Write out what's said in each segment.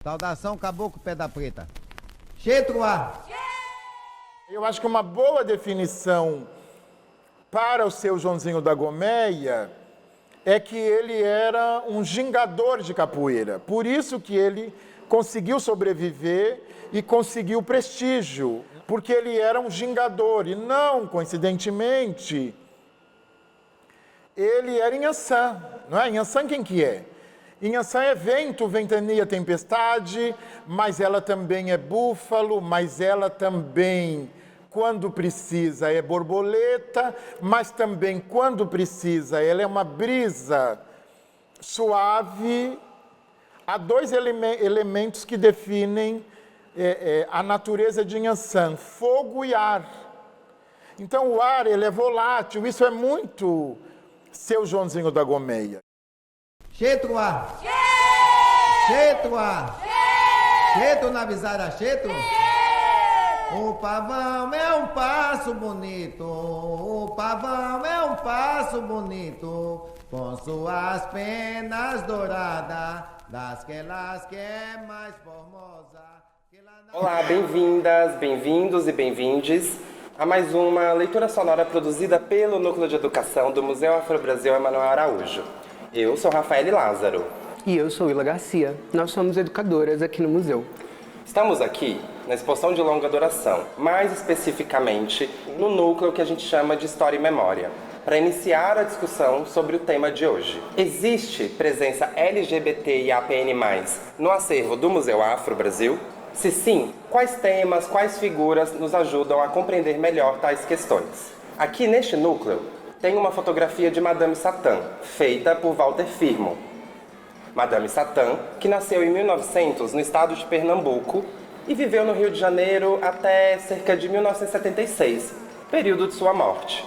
Saudação, Caboclo Pé da Preta. Xetruá. Eu acho que uma boa definição para o seu Joãozinho da Gomeia é que ele era um gingador de capoeira. Por isso que ele conseguiu sobreviver e conseguiu prestígio, porque ele era um gingador. E não, coincidentemente, ele era Inhaçã. Não é? Inhaçã quem que é? Inhaçã é vento, ventania, tempestade, mas ela também é búfalo, mas ela também, quando precisa, é borboleta, mas também, quando precisa, ela é uma brisa suave. Há dois elementos que definem a natureza de Inhaçã, fogo e ar. Então, o ar, ele é volátil, isso é muito seu Joãozinho da Gomeia. Xetruá. Xetruá. Xetru na visada, xetru. O pavão é um passo bonito, o pavão é um passo bonito, com suas penas douradas, dasquelas que é mais formosa. Olá, bem-vindas, bem-vindos e bem-vindes a mais uma leitura sonora produzida pelo Núcleo de Educação do Museu Afro-Brasil Emanuel Araújo. Eu sou Rafaele Lázaro. E eu sou Willa Garcia. Nós somos educadoras aqui no museu. Estamos aqui na exposição de longa duração, mais especificamente no núcleo que a gente chama de História e Memória, para iniciar a discussão sobre o tema de hoje. Existe presença LGBTIAPN+, no acervo do Museu Afro-Brasil? Se sim, quais temas, quais figuras nos ajudam a compreender melhor tais questões? Aqui neste núcleo tem uma fotografia de Madame Satã, feita por Walter Firmo. Madame Satã, que nasceu em 1900 no estado de Pernambuco e viveu no Rio de Janeiro até cerca de 1976, período de sua morte.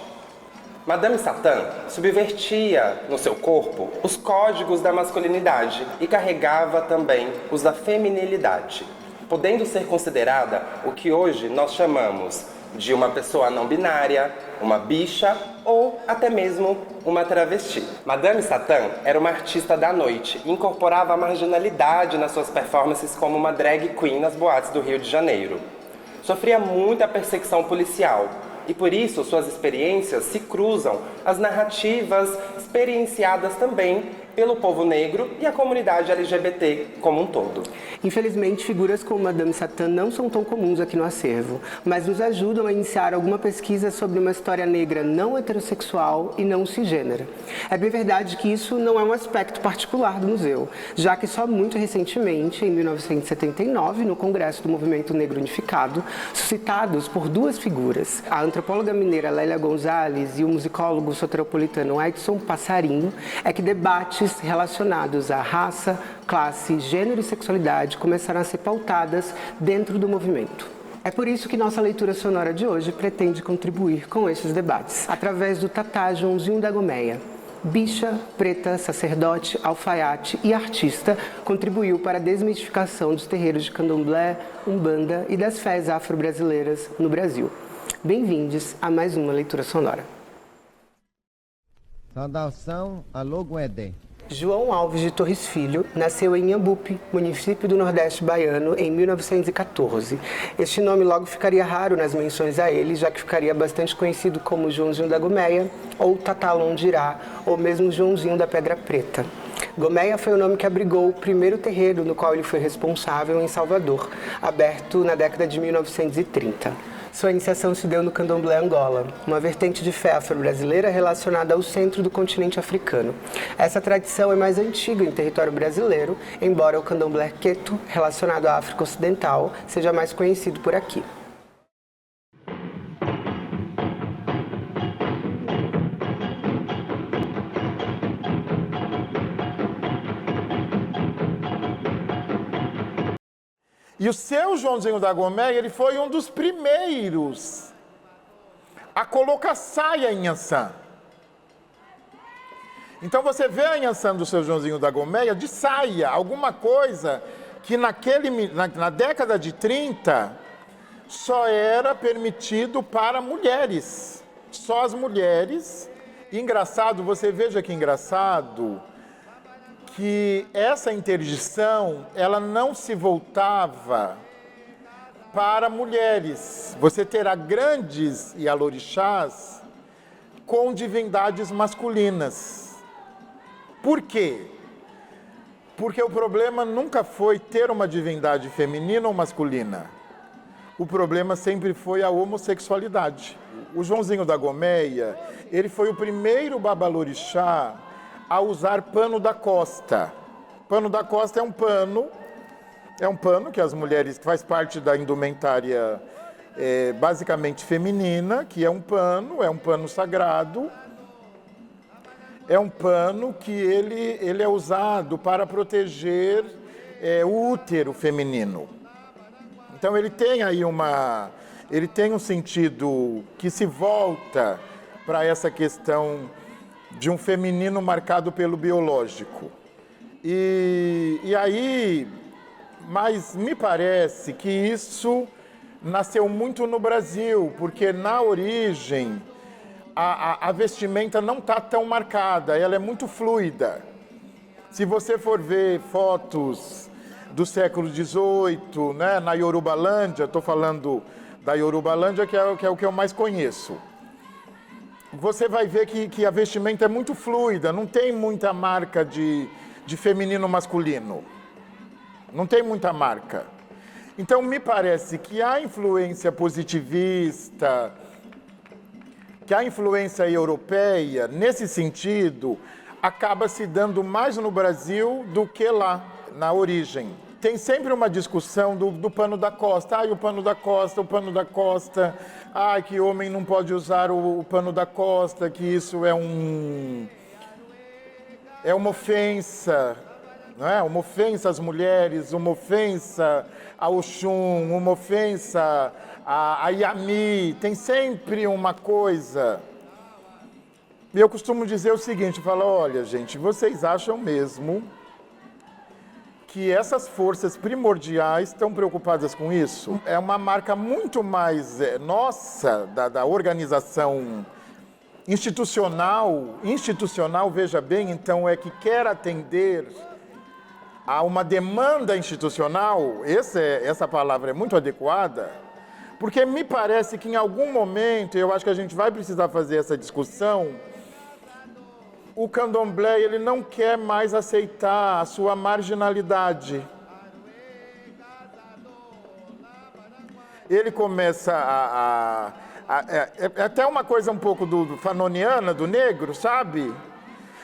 Madame Satã subvertia no seu corpo os códigos da masculinidade e carregava também os da feminilidade, podendo ser considerada o que hoje nós chamamos de uma pessoa não binária, uma bicha ou até mesmo uma travesti. Madame Satã era uma artista da noite e incorporava a marginalidade nas suas performances como uma drag queen nas boates do Rio de Janeiro. Sofria muita perseguição policial e por isso suas experiências se cruzam às narrativas experienciadas também pelo povo negro e a comunidade LGBT como um todo. Infelizmente, figuras como Madame Satã não são tão comuns aqui no acervo, mas nos ajudam a iniciar alguma pesquisa sobre uma história negra não heterossexual e não cisgênera. É bem verdade que isso não é um aspecto particular do museu, já que só muito recentemente, em 1979, no Congresso do Movimento Negro Unificado, suscitados por duas figuras, a antropóloga mineira Lélia Gonzalez e o musicólogo soteropolitano Edson Passarinho, é que debates relacionados à raça, classe, gênero e sexualidade começaram a ser pautadas dentro do movimento. É por isso que nossa leitura sonora de hoje pretende contribuir com esses debates, através do Tatá Joãozinho da Gomeia. Bicha, preta, sacerdote, alfaiate e artista, contribuiu para a desmistificação dos terreiros de candomblé, umbanda e das fés afro-brasileiras no Brasil. Bem-vindos a mais uma leitura sonora. Saudação, alô Guedé. João Alves de Torres Filho nasceu em Inhambupe, município do Nordeste baiano, em 1914. Este nome logo ficaria raro nas menções a ele, já que ficaria bastante conhecido como Joãozinho da Gomeia, ou Tatá Londirá, ou mesmo Joãozinho da Pedra Preta. Gomeia foi o nome que abrigou o primeiro terreiro no qual ele foi responsável em Salvador, aberto na década de 1930. Sua iniciação se deu no candomblé Angola, uma vertente de fé afro-brasileira relacionada ao centro do continente africano. Essa tradição é mais antiga em território brasileiro, embora o candomblé queto, relacionado à África Ocidental, seja mais conhecido por aqui. E o seu Joãozinho da Gomeia, ele foi um dos primeiros a colocar saia em Inhaçã. Então você vê a Inhaçã do seu Joãozinho da Gomeia de saia, alguma coisa que na década de 30 só era permitido para mulheres. Só as mulheres. Engraçado, você veja que engraçado, que essa interdição, ela não se voltava para mulheres. Você terá grandes ialorixás com divindades masculinas. Por quê? Porque o problema nunca foi ter uma divindade feminina ou masculina. O problema sempre foi a homossexualidade. O Joãozinho da Gomeia, ele foi o primeiro babalorixá a usar pano da costa. Pano da costa é um pano que as mulheres, que faz parte da indumentária basicamente feminina, que é um pano sagrado. É um pano que ele é usado para proteger o útero feminino. Então ele tem aí um sentido que se volta para essa questão de um feminino marcado pelo biológico. E aí, mas me parece que isso nasceu muito no Brasil, porque na origem a vestimenta não está tão marcada, ela é muito fluida. Se você for ver fotos do século XVIII, né, na Yorubalândia, estou falando da Yorubalândia, que é o que eu mais conheço, você vai ver que a vestimenta é muito fluida, não tem muita marca de feminino masculino. Não tem muita marca. Então, me parece que a influência positivista, que a influência europeia, nesse sentido, acaba se dando mais no Brasil do que lá, na origem. Tem sempre uma discussão do pano da costa. Ai, o pano da costa. Ai, que homem não pode usar o pano da costa, que isso é uma ofensa, não é? Uma ofensa às mulheres, uma ofensa ao Oxum, uma ofensa a Yami. Tem sempre uma coisa. E eu costumo dizer o seguinte, eu falo, olha, gente, vocês acham mesmo que essas forças primordiais estão preocupadas com isso? É uma marca muito mais nossa, da organização institucional, veja bem, então, é que quer atender a uma demanda institucional, essa palavra é muito adequada, porque me parece que em algum momento, eu acho que a gente vai precisar fazer essa discussão, o candomblé ele não quer mais aceitar a sua marginalidade. Ele começa é até uma coisa um pouco do fanoniana, do negro, sabe?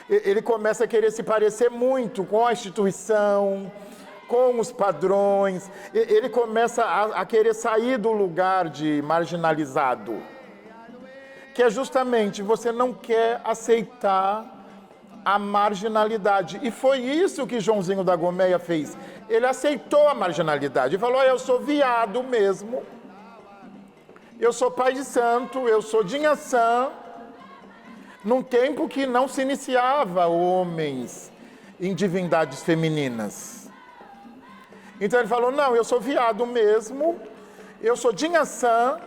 Ele começa a querer se parecer muito com a instituição, com os padrões. Ele começa a querer sair do lugar de marginalizado, que é justamente você não quer aceitar a marginalidade. E foi isso que Joãozinho da Gomeia fez. Ele aceitou a marginalidade e falou, eu sou viado mesmo, eu sou pai de santo, eu sou de Inhaçã, num tempo que não se iniciava homens em divindades femininas. Então ele falou, não, eu sou viado mesmo, eu sou de Inhaçã,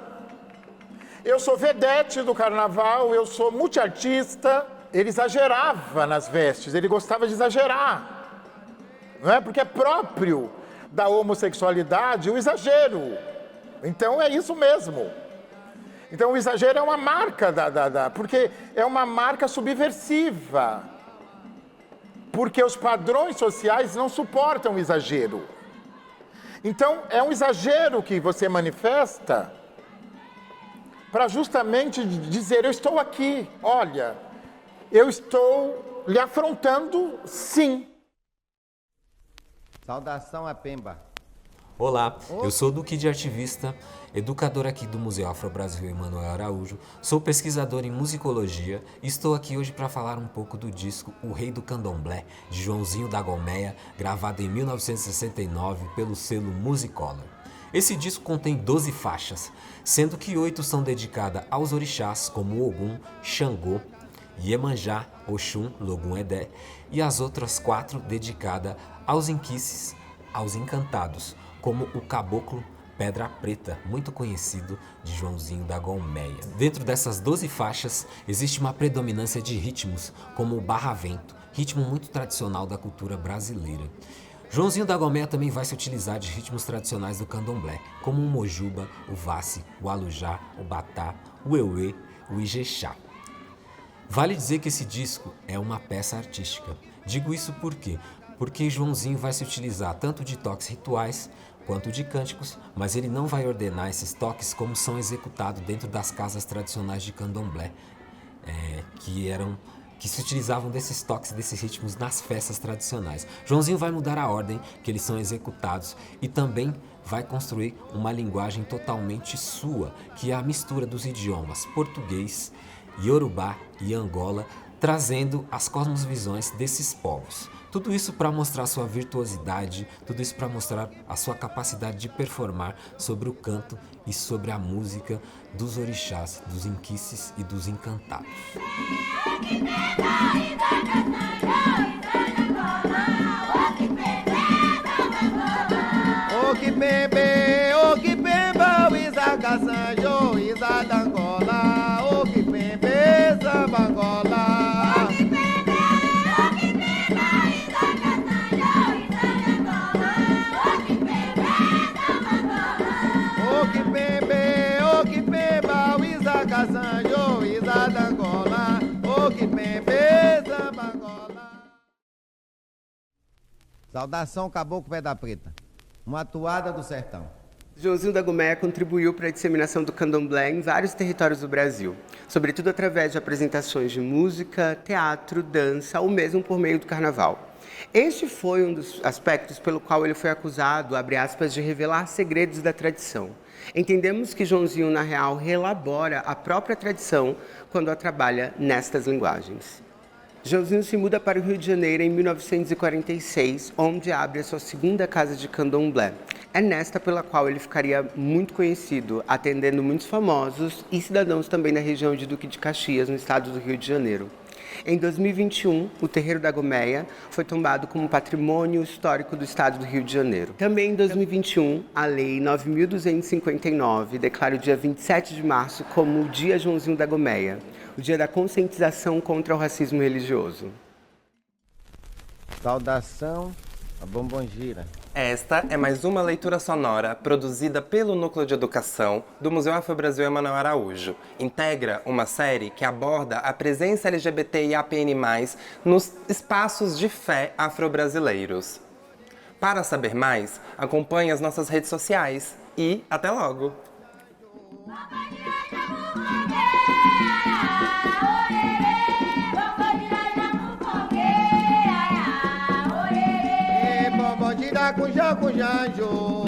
eu sou vedete do carnaval, eu sou multiartista. Ele exagerava nas vestes, ele gostava de exagerar, não é? Porque é próprio da homossexualidade o exagero. Então é isso mesmo. Então o exagero é uma marca porque é uma marca subversiva. Porque os padrões sociais não suportam o exagero. Então é um exagero que você manifesta para justamente dizer, eu estou aqui, olha, eu estou lhe afrontando, sim. Saudação a Pemba. Olá, eu sou Duque de Artivista, educador aqui do Museu Afro-Brasil Emanuel Araújo, sou pesquisador em musicologia e estou aqui hoje para falar um pouco do disco O Rei do Candomblé, de Joãozinho da Gomeia, gravado em 1969 pelo selo Musicolor. Esse disco contém 12 faixas, sendo que 8 são dedicadas aos orixás como Ogum, Xangô, Iemanjá, Oxum, Logum Edé, e as outras 4 dedicadas aos inquices, aos encantados, como o Caboclo Pedra Preta, muito conhecido de Joãozinho da Gomeia. Dentro dessas 12 faixas, existe uma predominância de ritmos, como o barravento, ritmo muito tradicional da cultura brasileira. Joãozinho da Gomeia também vai se utilizar de ritmos tradicionais do candomblé, como o mojuba, o vassi, o alujá, o batá, o euê, o ijexá. Vale dizer que esse disco é uma peça artística. Digo isso por quê? Porque Joãozinho vai se utilizar tanto de toques rituais quanto de cânticos, mas ele não vai ordenar esses toques como são executados dentro das casas tradicionais de candomblé, que se utilizavam desses toques, desses ritmos nas festas tradicionais. Joãozinho vai mudar a ordem que eles são executados e também vai construir uma linguagem totalmente sua, que é a mistura dos idiomas português, iorubá e angola, trazendo as cosmovisões desses povos. Tudo isso para mostrar sua virtuosidade, tudo isso para mostrar a sua capacidade de performar sobre o canto e sobre a música dos orixás, dos inquices e dos encantados. O que bebe, o que beba, o Isaac Sanjo, Isaac Angola, o que bebe, samba Angola. O que beba, o Isaac Sanjo, Isaac Angola, o que bebe, samba Angola. Saudação Caboclo Pedra Preta, uma toada do sertão. Joãozinho da Gomeia contribuiu para a disseminação do candomblé em vários territórios do Brasil, sobretudo através de apresentações de música, teatro, dança ou mesmo por meio do carnaval. Este foi um dos aspectos pelo qual ele foi acusado, abre aspas, de revelar segredos da tradição. Entendemos que Joãozinho, na real, reelabora a própria tradição quando a trabalha nestas linguagens. Joãozinho se muda para o Rio de Janeiro em 1946, onde abre a sua segunda casa de candomblé. É nesta pela qual ele ficaria muito conhecido, atendendo muitos famosos e cidadãos também da região de Duque de Caxias, no estado do Rio de Janeiro. Em 2021, o Terreiro da Gomeia foi tombado como patrimônio histórico do estado do Rio de Janeiro. Também em 2021, a Lei 9.259 declara o dia 27 de março como o Dia Joãozinho da Gomeia, o dia da conscientização contra o racismo religioso. Saudação a Bombongira. Esta é mais uma leitura sonora produzida pelo Núcleo de Educação do Museu Afro-Brasil Emanuel Araújo. Integra uma série que aborda a presença LGBT e APN+, nos espaços de fé afro-brasileiros. Para saber mais, acompanhe as nossas redes sociais e até logo! Com janjo.